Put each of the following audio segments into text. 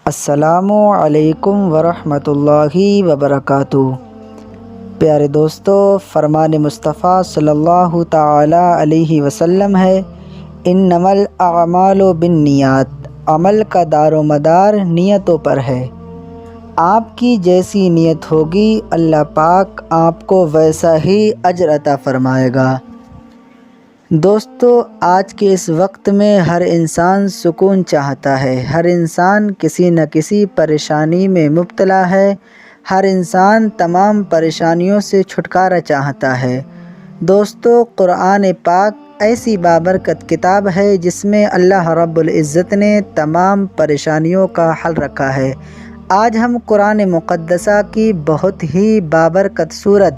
السلام علیکم ورحمۃ اللہ وبرکاتہ۔ پیارے دوستو، فرمان مصطفیٰ صلی اللہ تعالی علیہ وسلم ہے، انما الاعمال بالنیات، عمل کا دار و مدار نیتوں پر ہے۔ آپ کی جیسی نیت ہوگی اللہ پاک آپ کو ویسا ہی اجر عطا فرمائے گا۔ دوستو، آج کے اس وقت میں ہر انسان سکون چاہتا ہے، ہر انسان کسی نہ کسی پریشانی میں مبتلا ہے، ہر انسان تمام پریشانیوں سے چھٹکارا چاہتا ہے۔ دوستو، قرآن پاک ایسی بابرکت کتاب ہے جس میں اللہ رب العزت نے تمام پریشانیوں کا حل رکھا ہے۔ آج ہم قرآن مقدسہ کی بہت ہی بابرکت صورت،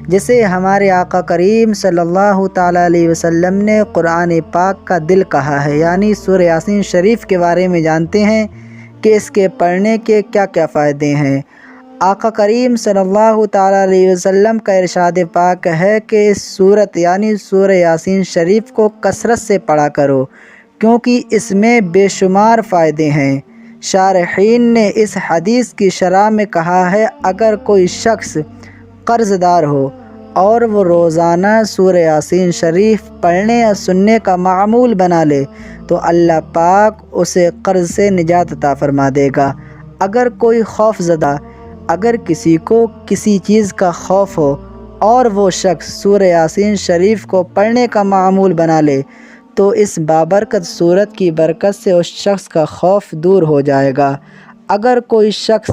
جسے ہمارے آقا کریم صلی اللہ تعالیٰ علیہ وسلم نے قرآن پاک کا دل کہا ہے، یعنی سورہ یاسین شریف کے بارے میں جانتے ہیں کہ اس کے پڑھنے کے کیا کیا فائدے ہیں۔ آقا کریم صلی اللہ تعالیٰ علیہ وسلم کا ارشاد پاک ہے کہ اس صورت یعنی سورہ یاسین شریف کو کثرت سے پڑھا کرو، کیونکہ اس میں بے شمار فائدے ہیں۔ شارحین نے اس حدیث کی شرح میں کہا ہے، اگر کوئی شخص قرض دار ہو اور وہ روزانہ سورہ یاسین شریف پڑھنے یا سننے کا معمول بنا لے تو اللہ پاک اسے قرض سے نجات عطا فرما دے گا۔ اگر کوئی خوف زدہ، اگر کسی کو کسی چیز کا خوف ہو اور وہ شخص سورہ یاسین شریف کو پڑھنے کا معمول بنا لے تو اس بابرکت صورت کی برکت سے اس شخص کا خوف دور ہو جائے گا۔ اگر کوئی شخص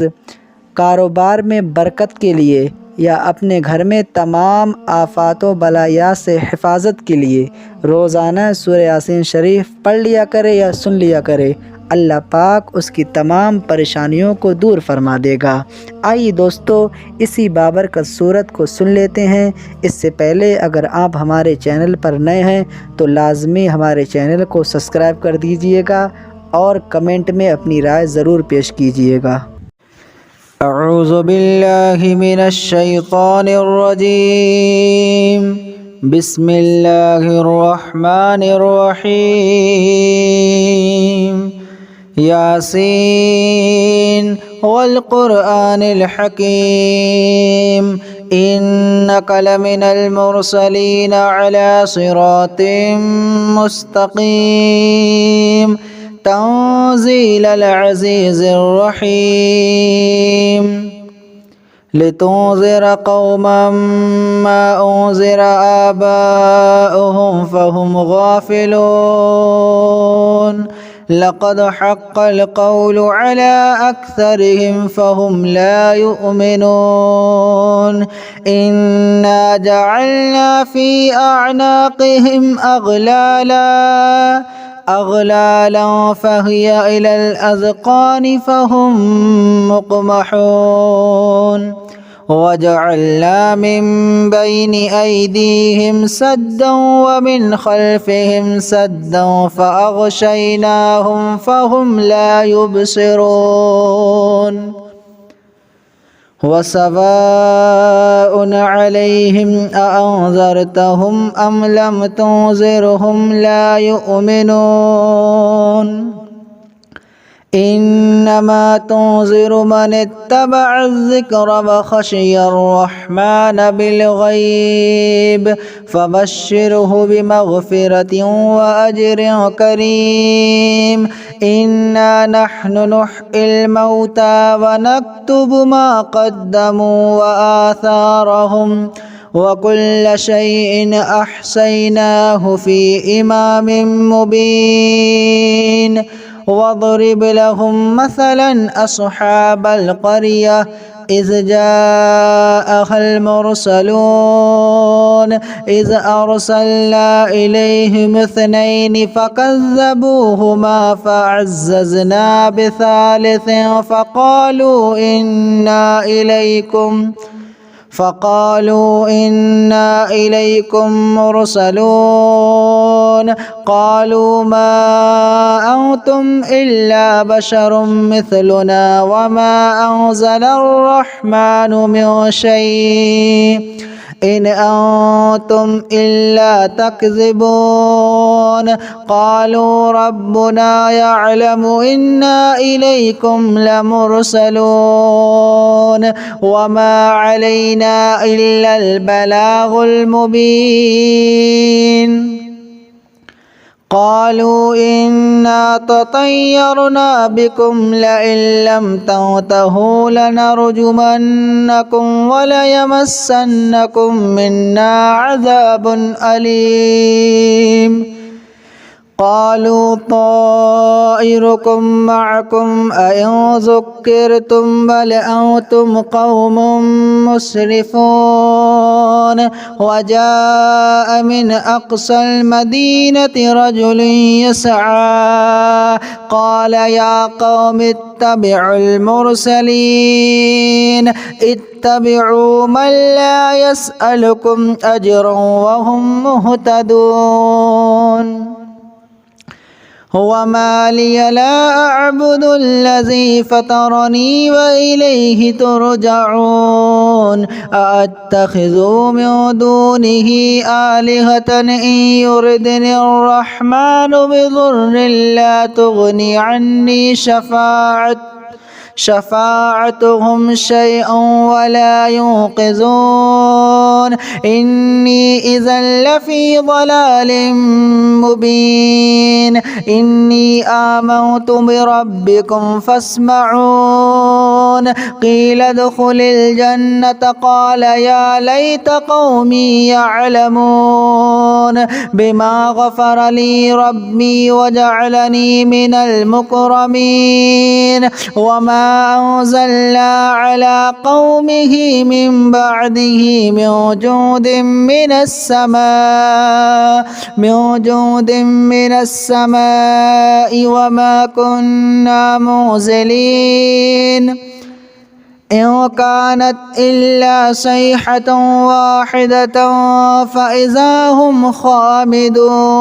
کاروبار میں برکت کے لیے یا اپنے گھر میں تمام آفات و بلایات سے حفاظت کے لیے روزانہ سورہ یاسین شریف پڑھ لیا کرے یا سن لیا کرے، اللہ پاک اس کی تمام پریشانیوں کو دور فرما دے گا۔ آئیے دوستو، اسی بابرکت صورت کو سن لیتے ہیں۔ اس سے پہلے اگر آپ ہمارے چینل پر نئے ہیں تو لازمی ہمارے چینل کو سبسکرائب کر دیجئے گا اور کمنٹ میں اپنی رائے ضرور پیش کیجئے گا۔ اعوذ باللہ من الشیطان الرجیم، بسم اللہ الرحمن الرحیم۔ یاسین والقرآن الحکیم، انک لمن المرسلین علی صراط مستقیم، تنزیل العزیز الرحیم، لتنذر قوما ما انذر آباؤهم فهم غافلون، لقد حق القول على أكثرهم فهم لا يؤمنون، إنا جعلنا في أعناقهم أغلالا فهي إلى الأذقان فهم مقمحون، وجعلنا من بين أيديهم سدا ومن خلفهم سدا فأغشيناهم فهم لا يبصرون، وسواء عليهم أأنذرتهم أم لم تنذرهم لا يؤمنون، إنما تنذر من اتبع الذكر وخشي الرحمن بالغيب، فبشره بمغفرة وأجر كريم، إنا نحن نحيي الموتى ونكتب ما قدموا وآثارهم وكل شيء أحصيناه في إمام مبين، واضرب لهم مثلا أصحاب القرية إذ جاءها المرسلون إذ أرسلنا إليهم اثنين فكذبوهما فعززنا بثالث فقالوا إنا إليكم مرسلون، قالوا ما أنتم إلا بشر مثلنا وما أنزل الرحمن من شيء إن أنتم إلا تكذبون قالوا ربنا يعلم إنا إليكم لمرسلون وما علينا إلا البلاغ المبين قالوا إنا تطيرنا بكم لئن لم تنتهوا لنرجمنكم وليمسنكم منا عذاب أليم قالوا طائركم معكم أئن ذكرتم بل أنتم قوم مسرفون وجاء من أقصى المدينة رجل يسعى قال يا قوم اتبعوا المرسلين اتبعوا من لا يسألكم أجرا وهم مهتدون وما لي لا أعبد الذي فطرني وإليه ترجعون أأتخذ من دونه آلهة إن يردني الرحمن بضر لا تغني عني شفاعتهم شيئا ولا ينقذون إني إذا لفي ضلال مبين إني آمنت بربكم فاسمعون قيل ادخل الجنة قال يا ليت قومي يعلمون بما غفر لي ربي وجعلني من المكرمين وما أنزلنا على قومه من بعده من جود من السماء وما كنا منزلين إن كانت إلا صيحة واحدة فإذا هم خامدون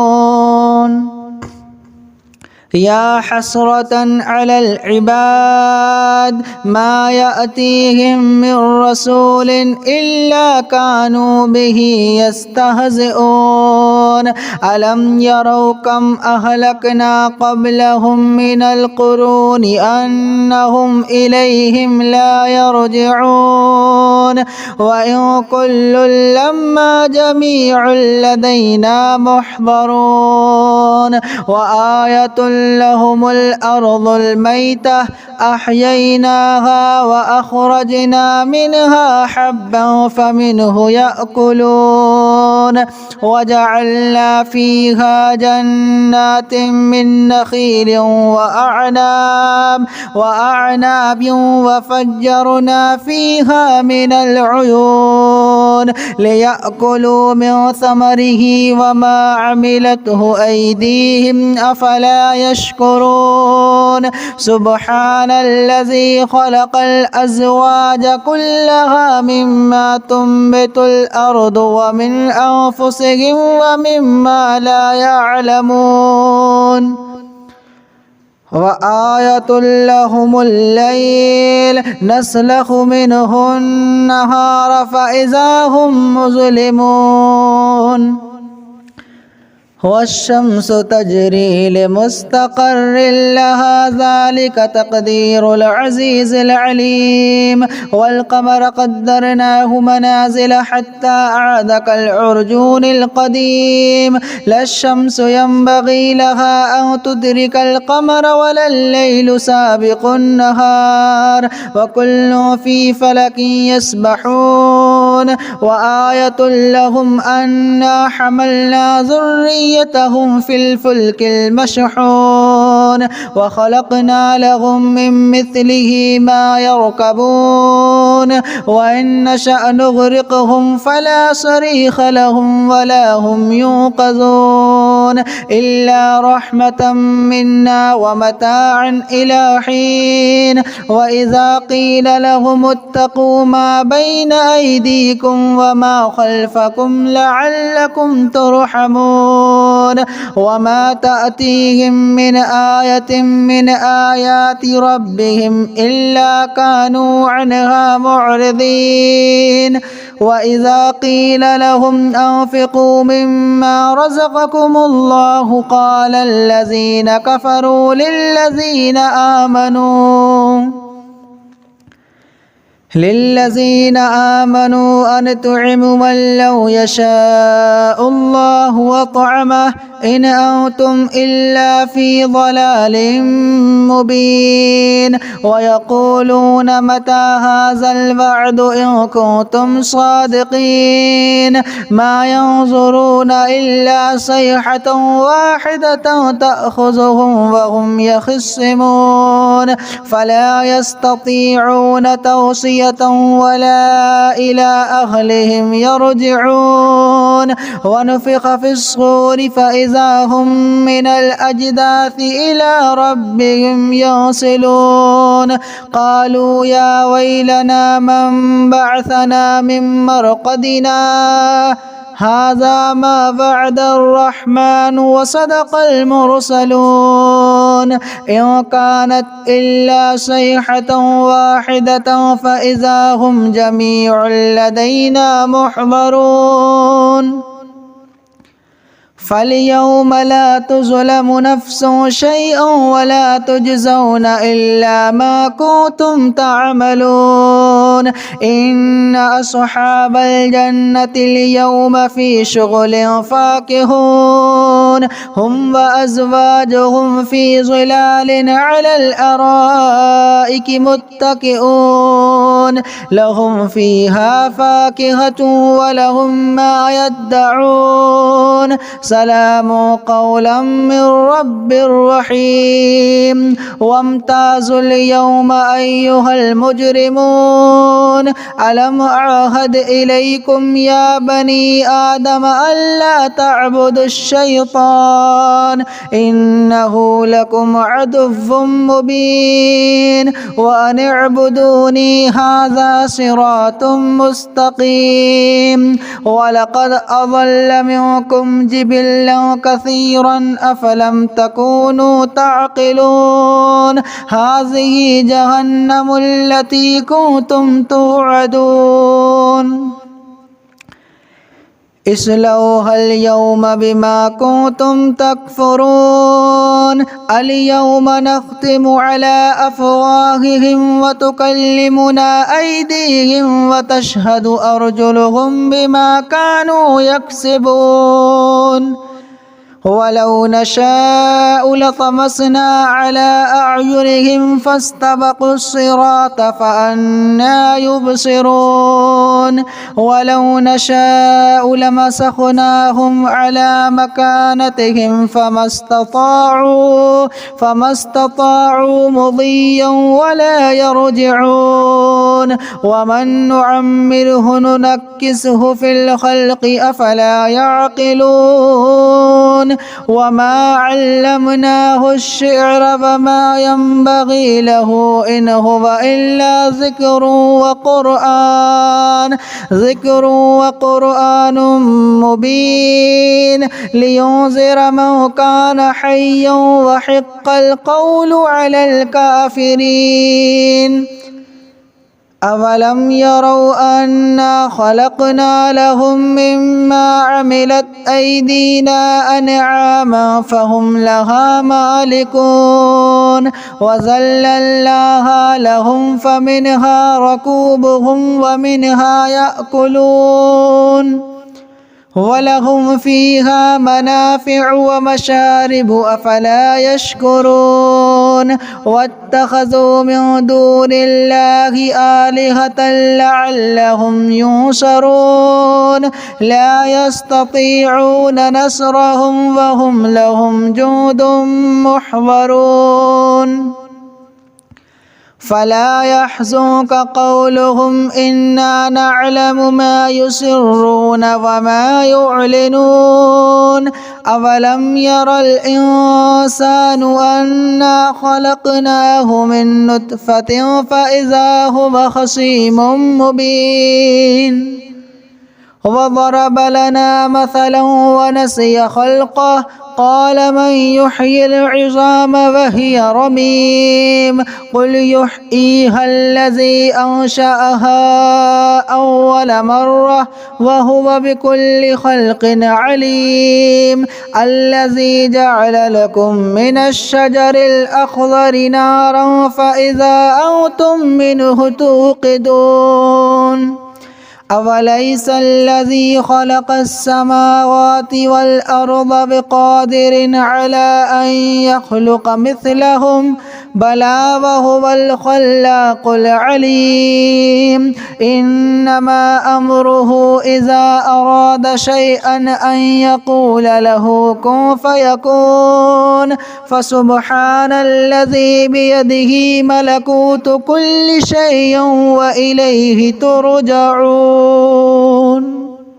يا حسرة على العباد ما يأتيهم من رسول إلا كانوا به يستهزئون ألم يروا كم أهلكنا قبلهم من القرون أنهم إليهم لا يرجعون وإن كل لما جميع لدينا محضرون وآية لهم الأرض الميتة أحييناها وأخرجنا منها حبا فمنه يأكلون وجعلنا فيها جنات من نخيل وأعناب وفجرنا فيها من العيون ليأكلوا من ثمره وما عملته أيديهم أفلا يشكرون سبحان الذي خلق الأزواج كلها مما تنبت الأرض ومن أنفسهم ومما لا يعلمون وآية لهم الليل نسلخ منه النهار فإذا هم مظلمون والشمس تجري لمستقر لها ذلك تقدير العزيز العليم والقمر قدرناه منازل حتى عاد كالعرجون القديم لا الشمس ينبغي لها أن تدرك القمر ولا الليل سابق النهار وكل في فلك يسبحون وآية لهم أنا حملنا ذريتهم في الفلك المشحون وخلقنا لهم من مثله ما يركبون وإن نشأ نغرقهم فلا صريخ لهم ولا هم ينقذون إلا رحمة منا ومتاعا إلى حين وإذا قيل لهم اتقوا ما بين أيديكم وما خلفكم لعلكم ترحمون وما تأتيهم من آية من آيات ربهم إلا كانوا عنها معرضين وإذا قيل لهم أنفقوا مما رزقكم الله قال الذين كفروا للذين آمنوا أنطعم من لو يشاء الله وطعمه إن أنتم إلا في ضلال مبين ويقولون متى هذا الوعد إن كنتم صادقين ما ينظرون إلا صيحة واحدة تأخذهم وهم يخصمون فلا يستطيعون توصية ولا إلى أهلهم يرجعون ونفخ في الصور فإذا هم من الأجداث إلى ربهم ينسلون قالوا يا ويلنا من بعثنا من مرقدنا هذا ما وعد الرحمن وصدق المرسلون إن كانت إلا صيحة واحدة فإذا هم جميع لدينا محضرون فاليوم لا تظلم نفس شيئا ولا تجزون إلا ما كنتم تعملون إن أصحاب الجنة اليوم في شغل فاكهون هم وأزواجهم في ظلال على الأرائك متكئون لهم فيها فاكهة ولهم ما يدعون سلام قولا من رب رحيم وامتازوا اليوم أيها المجرمون ألم أعهد إليكم يا بني آدم ألا تعبدوا الشيطان إنه لكم عدو مبين وأن اعبدوني هذا صراط مستقيم ولقد أضل منكم جبلا كثيرا أفلم تكونوا تعقلون هذه جهنم التي كنتم توعدون اصلوها اليوم بما كنتم تكفرون اليوم نختم على أفواههم وتكلمنا أيديهم وتشهد أرجلهم بما كانوا يكسبون ولو نشاء لطمسنا على أعينهم فاستبقوا الصراط فأنى يبصرون ولو نشاء لمسخناهم على مكانتهم فما استطاعوا مضيا ولا يرجعون ومن نعمره ننكسه في الخلق أفلا يعقلون وما علمناه الشعر فما ينبغي له إن هو إلا ذكر وقرآن مبين لينذر من كان حيا وحق القول على الكافرين أولم يروا أنا خلقنا لهم مما عملت أيدينا أنعاما فهم لها مالكون وذللناها لهم فمنها ركوبهم ومنها يأكلون ولهم فيها منافع ومشارب أفلا يشكرون واتخذوا من دون الله آلهة لعلهم ينصرون لا يستطيعون نصرهم وهم لهم جند محضرون فلا يحزنك قولهم إنا نعلم ما يسرون وما يعلنون أولم ير الإنسان أنا خلقناه من نطفة فإذا هو خصيم مبين وضرب لنا مثلا ونسي خلقه قال من يحيي العظام وهي رميم قل يحييها الذي أنشأها أول مرة وهو بكل خلق عليم الذي جعل لكم من الشجر الأخضر نارا فإذا أنتم منه توقدون أوليس الذي خلق السماوات والأرض بقادر على أن يخلق مثلهم بلى وهو الخلاق العليم إنما أمره إذا أراد شيئا أن يقول له كن فيكون فسبحان الذي بيده ملكوت كل شيء وإليه ترجعون